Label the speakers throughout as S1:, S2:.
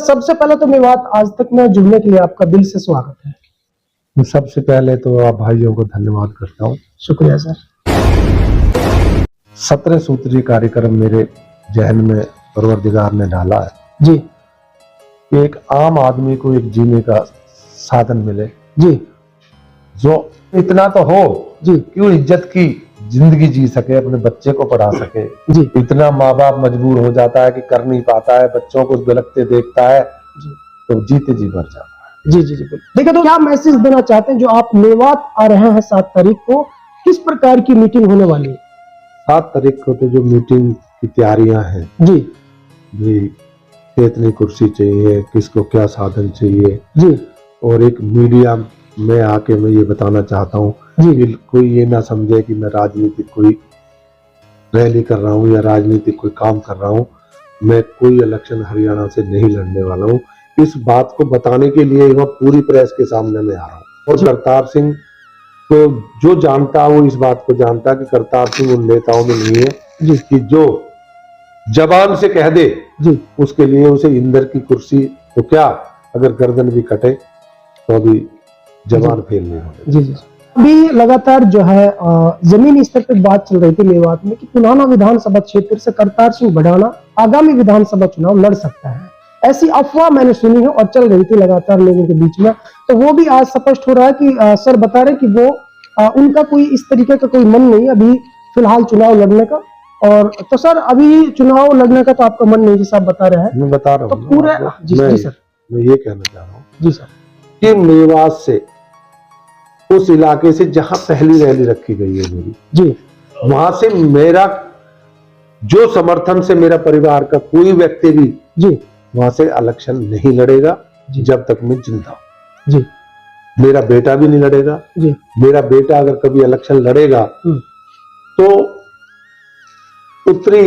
S1: सबसे पहले तो मेवात आज तक में जुड़ने के लिए आपका दिल से स्वागत है।
S2: सबसे पहले तो आप भाइयों को धन्यवाद करता हूँ।
S1: शुक्रिया सर।
S2: 17 सूत्रीय कार्यक्रम मेरे जहन में परवरदिगार ने डाला है
S1: जी
S2: कि एक आम आदमी को एक जीने का साधन मिले,
S1: जी
S2: जो इतना तो हो
S1: जी
S2: कि वो इज्जत की जिंदगी जी सके, अपने बच्चे को पढ़ा सके।
S1: जी
S2: इतना माँ बाप मजबूर हो जाता है कि कर नहीं पाता है, बच्चों को बिलखते देखता है
S1: जी
S2: तो जीते जी मर जाता है।
S1: जी जी बिल्कुल। देखिए, तो क्या मैसेज देना चाहते हैं जो आप मेवात आ रहे हैं 7 तारीख को, किस प्रकार की मीटिंग होने वाली है?
S2: 7 तारीख को तो जो मीटिंग की तैयारियां हैं
S1: जी
S2: जी, कितनी कुर्सी चाहिए, किसको क्या साधन चाहिए,
S1: जी
S2: और एक मीडिया में आके मैं ये बताना चाहता हूँ
S1: जी
S2: कि कोई ये ना समझे कि मैं राजनीतिक कोई रैली कर रहा हूँ या राजनीतिक कोई काम कर रहा हूँ। मैं कोई इलेक्शन हरियाणा से नहीं लड़ने वाला हूँ। इस बात को बताने के लिए मैं पूरी प्रेस के सामने में आ रहा हूँ। और करतार सिंह को जो जानता है वो इस बात को जानता है कि करतार सिंह उन नेताओं में नहीं है
S1: जी
S2: कि जो जबान से कह दे
S1: जी
S2: उसके लिए उसे इंदर की कुर्सी तो क्या, अगर गर्दन भी कटे तो अभी जबान फेल नहीं होने।
S1: जी जी। अभी लगातार जो है जमीनी स्तर पर बात चल रही थी मेवात में कि पुराना विधानसभा क्षेत्र से करतार सिंह बढ़ाना आगामी विधानसभा चुनाव लड़ सकता है, ऐसी अफवाह मैंने सुनी है और चल रही थी लगातार लोगों के बीच में। तो वो भी आज स्पष्ट हो रहा है कि सर बता रहे कि वो उनका कोई इस तरीके का कोई मन नहीं अभी फिलहाल चुनाव लड़ने का। और तो सर अभी चुनाव लड़ने का तो आपका मन नहीं, जैसा आप बता रहे हैं।
S2: मैं बता रहा
S1: तो
S2: हूँ
S1: पूरे जी जी सर,
S2: मैं ये कहना चाह रहा हूँ
S1: जी सर,
S2: कि मेवात से उस इलाके से जहां पहली रैली रखी गई है मेरी,
S1: जी
S2: वहां से मेरा जो समर्थन से मेरा परिवार का कोई व्यक्ति भी
S1: जी
S2: वहां से इलेक्शन नहीं लड़ेगा
S1: जी
S2: जब तक मैं जिंदा हूं।
S1: जी
S2: मेरा बेटा भी नहीं लड़ेगा।
S1: जी
S2: मेरा बेटा अगर कभी इलेक्शन लड़ेगा तो उत्तरी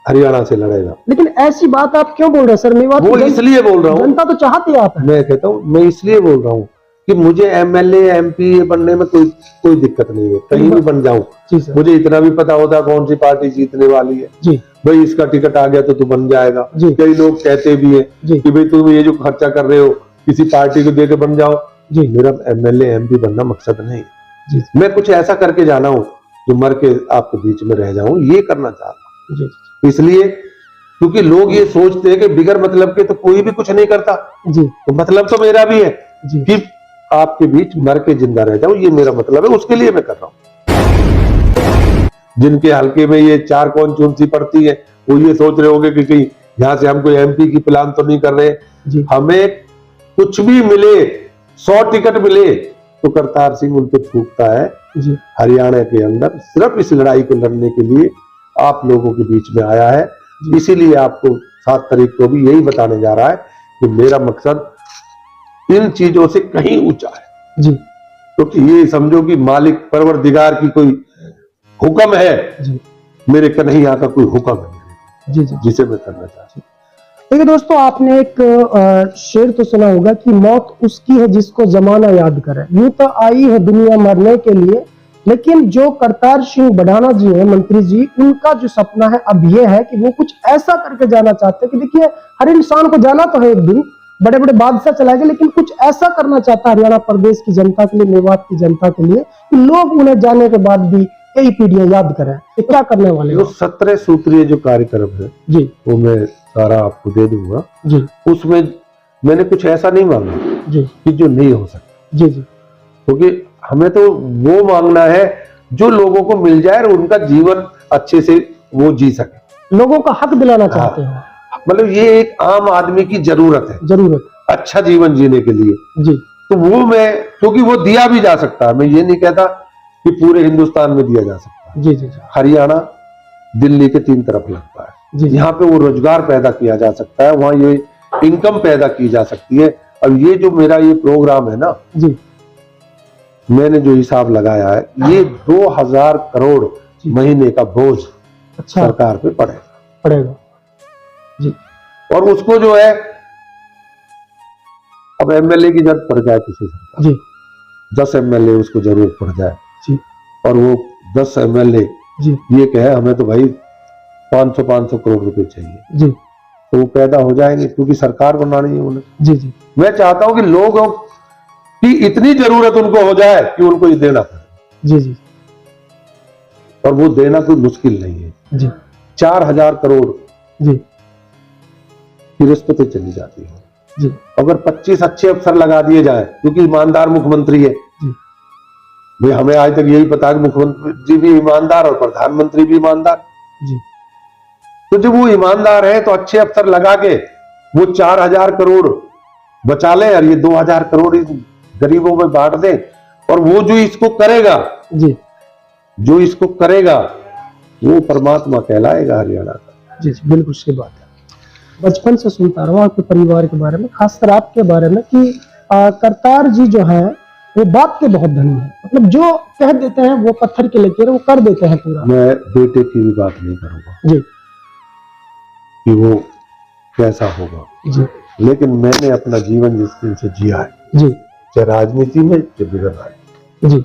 S2: हरियाणा से लड़ेगा।
S1: लेकिन ऐसी बात आप क्यों बोल रहे हैं सर? मेवात
S2: वो
S1: की
S2: इसलिए बोल रहा हूँ,
S1: जनता तो चाहती है आप।
S2: मैं कहता हूँ मैं इसलिए बोल रहा हूँ कि मुझे एमएलए एमपी बनने में कोई दिक्कत नहीं है, कहीं भी बन जाऊं।
S1: जी सर,
S2: मुझे इतना भी पता होता कौन सी पार्टी जीतने वाली है।
S1: जी
S2: भाई इसका टिकट आ गया तो तू बन जाएगा।
S1: जी
S2: कई लोग कहते भी है
S1: जी
S2: कि भाई तुम ये जो खर्चा कर रहे हो किसी पार्टी को देके बन जाओ।
S1: जी
S2: मेरा एमएलए एमपी बनना मकसद नहीं,
S1: जी
S2: मैं कुछ ऐसा करके जाना हूँ जो मर के आपके बीच में रह जाऊं, ये करना चाहता
S1: जी
S2: हूँ। इसलिए क्योंकि लोग ये सोचते हैं कि बिगर मतलब के तो कोई भी कुछ नहीं करता,
S1: जी
S2: तो मतलब तो मेरा भी है
S1: जी
S2: कि आपके बीच मर के जिंदा रह जाऊं, ये मेरा मतलब है, उसके लिए मैं कर रहा हूं। जिनके हल्के में ये 4 कौन चुनसी पड़ती है वो ये सोच रहे होंगे कि कहीं यहाँ से हम कोई एमपी की प्लान तो नहीं कर रहे।
S1: जी
S2: हमें कुछ भी मिले, 100 टिकट मिले तो करतार सिंह उन पर फूकता है।
S1: जी
S2: हरियाणा के अंदर सिर्फ इस लड़ाई को लड़ने के लिए आप लोगों के बीच में आया है। इसीलिए आपको 7 तारीख को भी यही बताने जा रहा है कि मेरा मकसद इन चीजों से कहीं ऊंचा है।
S1: जी
S2: क्योंकि ये समझो कि मालिक परवरदिगार की कोई हुक्म है,
S1: जी
S2: मेरे कन्हैया का कोई हुक्म है
S1: जी जी।
S2: जिसे मैं करना चाहता हूँ।
S1: देखिए दोस्तों, आपने एक शेर तो सुना होगा कि मौत उसकी है जिसको जमाना याद करे। यूं तो आई है दुनिया मरने के लिए, लेकिन जो करतार सिंह बढ़ाना जी है मंत्री जी, उनका जो सपना है अब ये है कि वो कुछ ऐसा करके जाना चाहते हैं कि देखिए हर इंसान को जाना तो है एक दिन, बड़े बड़े बादशाह चला गए, लेकिन कुछ ऐसा करना चाहता है हरियाणा प्रदेश की जनता के लिए, मेवात की जनता के लिए, कि लोग उन्हें जाने के बाद भी कई पीढ़ियां याद करें। तो क्या करने वाले
S2: जो 17 सूत्रीय जो कार्यक्रम है
S1: जी
S2: वो मैं सारा आपको दे दूंगा
S1: जी।
S2: उसमें मैंने कुछ ऐसा नहीं मांगा
S1: जी
S2: कि जो नहीं हो सकता।
S1: जी जी
S2: क्योंकि हमें तो वो मांगना है जो लोगों को मिल जाए और उनका जीवन अच्छे से वो जी सके,
S1: लोगों का हक दिलाना चाहते हैं।
S2: मतलब ये एक आम आदमी की जरूरत है,
S1: जरूरत
S2: अच्छा जीवन जीने के लिए।
S1: जी
S2: तो वो मैं, क्योंकि वो दिया भी जा सकता है, मैं ये नहीं कहता कि पूरे हिंदुस्तान में दिया जा सकता है।
S1: जी जी जी
S2: हरियाणा दिल्ली के 3 तरफ लगता है,
S1: जी
S2: यहाँ पे वो रोजगार पैदा किया जा सकता है, वहाँ ये इनकम पैदा की जा सकती है। और ये जो मेरा ये प्रोग्राम है ना,
S1: जी
S2: मैंने जो हिसाब लगाया है, ये 2000 करोड़ महीने का बोझ
S1: अच्छा
S2: सरकार पे
S1: पड़ेगा जी।
S2: और उसको जो है अब एमएलए की जरूरत पड़ जाए किसी सरकार
S1: जी
S2: 10 एमएलए उसको जरूरत पड़ जाए
S1: जी
S2: और वो 10 एमएलए
S1: जी
S2: ये कहे हमें तो भाई 500 करोड़ रुपए चाहिए,
S1: जी
S2: तो वो पैदा हो जाएंगे, क्योंकि सरकार बनानी है उन्हें।
S1: जी जी
S2: मैं चाहता हूं कि लोगों की इतनी जरूरत उनको हो जाए कि उनको ये देना पड़े,
S1: जी जी
S2: और वो देना कोई मुश्किल नहीं है।
S1: जी
S2: 4,000 करोड़
S1: जी
S2: की रिश्वतें चली जाती है।
S1: जी
S2: अगर 25 अच्छे अफसर लगा दिए जाए, क्योंकि ईमानदार मुख्यमंत्री है
S1: जी
S2: भाई, हमें आज तक यही पता है कि मुख्यमंत्री जी भी ईमानदार और प्रधानमंत्री भी ईमानदार।
S1: जी
S2: तो जब वो ईमानदार है तो अच्छे अफसर लगा के वो 4,000 करोड़ बचा ले, और ये 2,000 करोड़ इस गरीबों में बांट दे। और वो जो इसको करेगा,
S1: जी
S2: जो इसको करेगा, वो परमात्मा कहलाएगा हरियाणा का।
S1: जी जी बिल्कुल सही बात है। बचपन से सुनता रहा हूँ आपके परिवार के बारे में, खासकर आपके बारे में, कि करतार जी जो है वो बात के बहुत धनी है। मतलब जो कह देते हैं वो पत्थर के लकीर वो कर देते हैं पूरा।
S2: मैं बेटे की भी बात नहीं करूंगा
S1: जी
S2: कि वो कैसा होगा,
S1: जी
S2: लेकिन मैंने अपना जीवन जिस दिन से जिया है,
S1: जी
S2: चाहे राजनीति में चाहे बिगड़ राजनीति,
S1: जी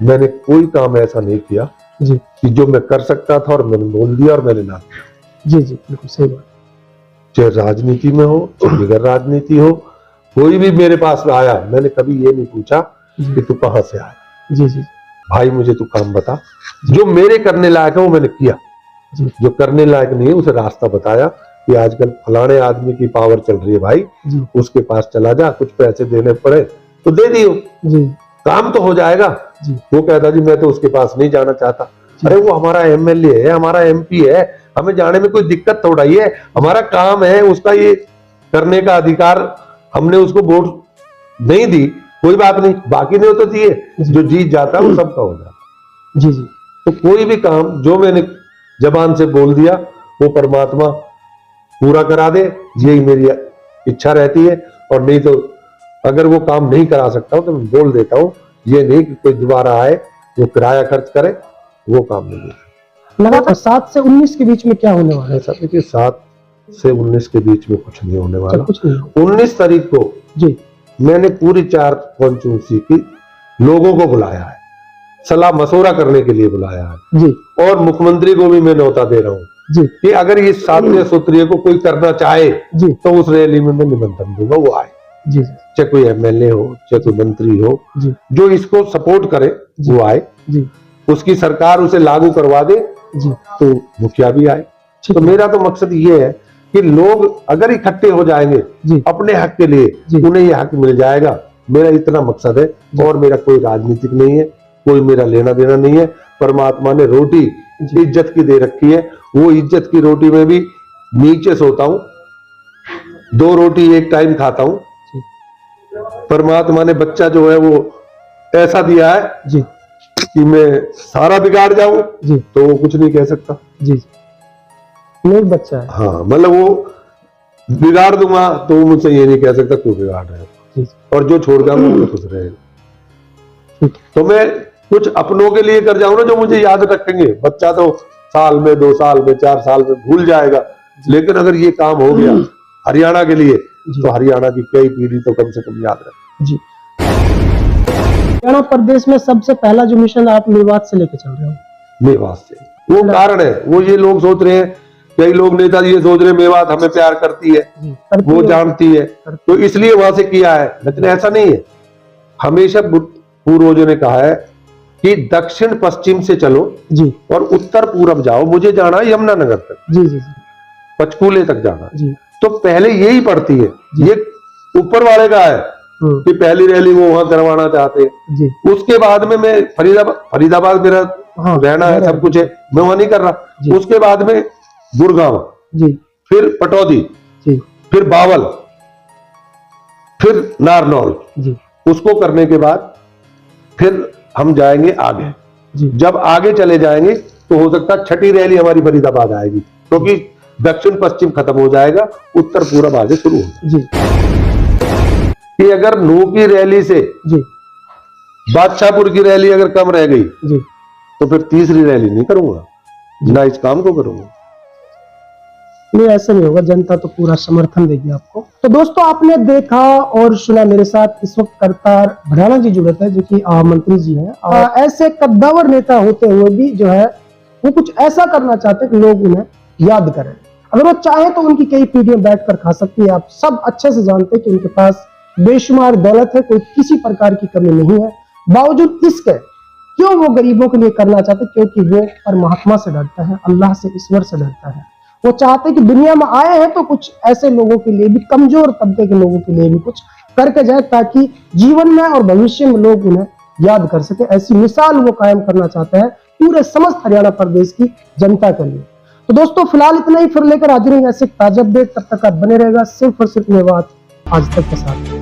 S2: मैंने कोई काम ऐसा नहीं किया
S1: जी
S2: कि जो मैं कर सकता था और मैंने बोल दिया और मैंने ना किया।
S1: जी जी बिल्कुल सही बात।
S2: चाहे राजनीति में हो चाहे बिगड़ राजनीति हो, कोई भी मेरे पास में आया, मैंने कभी ये नहीं पूछा कि तू कहां से आया,
S1: जी जी
S2: भाई मुझे तू काम बता। जो मेरे करने लायक है वो मैंने किया,
S1: जी
S2: जो करने लायक नहीं है उसे रास्ता बताया कि आजकल फलाने आदमी की पावर चल रही है भाई,
S1: जी
S2: उसके पास चला जा, कुछ पैसे देने पड़े तो दे दियो,
S1: जी
S2: काम तो हो जाएगा।
S1: जी
S2: वो कहता जी मैं तो उसके पास नहीं जाना चाहता।
S1: जी।
S2: अरे वो हमारा एमएलए है, हमारा एमपी है, हमें जाने में कोई दिक्कत थोड़ा ही है, हमारा काम है, उसका ये करने का अधिकार, हमने उसको वोट नहीं दी, कोई बात नहीं, बाकी ने तो दिए, जो जीत जाता है वो सबका हो जाता।
S1: जी जी
S2: तो कोई भी काम जो मैंने जबान से बोल दिया वो परमात्मा पूरा करा दे, यही मेरी इच्छा रहती है। और नहीं तो अगर वो काम नहीं करा सकता हूं तो मैं बोल देता हूं, ये नहीं कि कोई दोबारा आए वो किराया खर्च करे, वो काम नहीं है।
S1: लगातार 7 से 19 के बीच में क्या होने वाला है?
S2: ऐसा देखिए 7 से 19 के बीच में कुछ नहीं होने वाला।
S1: कुछ नहीं।
S2: 19 तारीख को
S1: जी
S2: मैंने पूरी 4 कॉन्स्टिट्यूंसी की लोगों को बुलाया है, सलाह मशवरा करने के लिए बुलाया है।
S1: जी
S2: और मुख्यमंत्री को भी मैं न्योता दे रहा हूँ
S1: जी
S2: कि अगर ये 7वें सूत्रीय को कोई करना चाहे
S1: जी
S2: तो उस रैली में मैं निमंत्रण दूंगा, वो आए,
S1: जी
S2: चाहे कोई एमएलए हो चाहे कोई मंत्री हो,
S1: जी
S2: जो इसको सपोर्ट करे वो आए,
S1: जी
S2: उसकी सरकार उसे लागू करवा दे
S1: जी
S2: तो मुखिया भी आए।
S1: ठीक
S2: तो
S1: है।
S2: मेरा तो मकसद ये है कि लोग अगर इकट्ठे हो जाएंगे
S1: जी
S2: अपने हक के लिए,
S1: जी।
S2: उन्हें ये हक मिल जाएगा। मेरा इतना मकसद है, और मेरा कोई राजनीतिक नहीं है, कोई मेरा लेना देना नहीं है। परमात्मा ने रोटी इज्जत की दे रखी है, वो इज्जत की रोटी में भी नीचे सोता हूं, 2 रोटी एक टाइम खाता हूं।
S1: जी
S2: परमात्मा ने बच्चा जो है वो ऐसा दिया है
S1: जी
S2: कि मैं सारा बिगाड़ जाऊं
S1: जी
S2: तो वो कुछ नहीं कह सकता।
S1: जी नेक बच्चा है।
S2: हाँ, मतलब वो बिगाड़ दूंगा तो वो मुझसे ये नहीं कह सकता क्यों बिगाड़ रहे हो,
S1: जी
S2: और जो छोड़ जाऊंगा वो खुश रहेगा।
S1: ठीक
S2: तो मैं कुछ अपनों के लिए कर जाऊं ना जो मुझे याद रखेंगे। बच्चा तो साल में 2 साल में 4 साल में भूल जाएगा, लेकिन अगर ये काम हो गया हरियाणा के लिए तो हरियाणा की कई पीढ़ी तो कम से कम याद रहे।
S1: जी हरियाणा प्रदेश में सबसे पहला जो मिशन आप मेवात से लेके चल रहे हो?
S2: मेवात से वो कारण है, वो ये लोग सोच रहे हैं, कई लोग नेता ये सोच रहे हैं मेवात हमें प्यार करती है,
S1: जी करती
S2: वो
S1: है।
S2: जानती है तो इसलिए वहां से किया है, लेकिन ऐसा नहीं है। हमेशा पूर्वजों ने कहा है कि दक्षिण पश्चिम से चलो
S1: जी
S2: और उत्तर पूरब जाओ। मुझे जाना है यमुनानगर तक,
S1: जी जी जी
S2: पंचकूले तक जाना है,
S1: जी
S2: तो पहले यही पड़ती है। ये ऊपर वाले का है कि पहली रैली वो वहां करवाना चाहते हैं।
S1: जी
S2: उसके बाद में मैं फरीदाबाद मेरा
S1: हाँ
S2: रहना है, सब कुछ है, मैं वहां नहीं कर
S1: जी।
S2: रहा। उसके बाद में गुड़गांव,
S1: जी
S2: फिर पटौदी,
S1: जी
S2: फिर बावल, फिर नारनौल।
S1: जी
S2: उसको करने के बाद फिर हम जाएंगे आगे।
S1: जी
S2: जब आगे चले जाएंगे तो हो सकता है 6ठी रैली हमारी फरीदाबाद आएगी, क्योंकि दक्षिण पश्चिम खत्म हो जाएगा, उत्तर पूरब आगे शुरू हो जाएगा।
S1: जी
S2: कि अगर नू की रैली से
S1: जी
S2: बादशाहपुर की रैली अगर कम रह गई
S1: जी
S2: तो फिर तीसरी रैली नहीं करूंगा, ना इस काम को करूंगा।
S1: नहीं ऐसा नहीं होगा, जनता तो पूरा समर्थन देगी आपको। तो दोस्तों आपने देखा और सुना, मेरे साथ इस वक्त करतार भड़ाना जी जुड़े थे जो कि मंत्री जी हैं। ऐसे कद्दावर नेता होते हुए भी जो है वो कुछ ऐसा करना चाहते हैं कि लोग उन्हें याद करें। अगर वो चाहे तो उनकी कई पीढ़ियां बैठकर खा सकती है। आप सब अच्छे से जानते हैं कि उनके पास बेशुमार दौलत है, कोई किसी प्रकार की कमी नहीं है। बावजूद इसके क्यों वो गरीबों के लिए करना चाहते? क्योंकि वो परमात्मा से डरता है, अल्लाह से, ईश्वर से डरता है। वो चाहते कि दुनिया में आए हैं तो कुछ ऐसे लोगों के लिए भी, कमजोर तबके के लोगों के लिए भी कुछ करके जाए, ताकि जीवन में और भविष्य में लोग उन्हें याद कर सके। ऐसी मिसाल वो कायम करना चाहता है पूरे समस्त हरियाणा प्रदेश की जनता के लिए। तो दोस्तों फिलहाल इतना ही, फिर लेकर हाजिर होंगे ऐसे ताजा अपडेट। तब तक आप बने रहेगा सिर्फ और सिर्फ मेवात आज तक के साथ।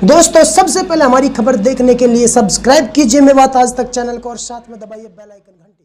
S1: दोस्तों सबसे पहले हमारी खबर देखने के लिए सब्सक्राइब कीजिए मेवात आज तक चैनल को और साथ में दबाइए बेल आइकन घंटी।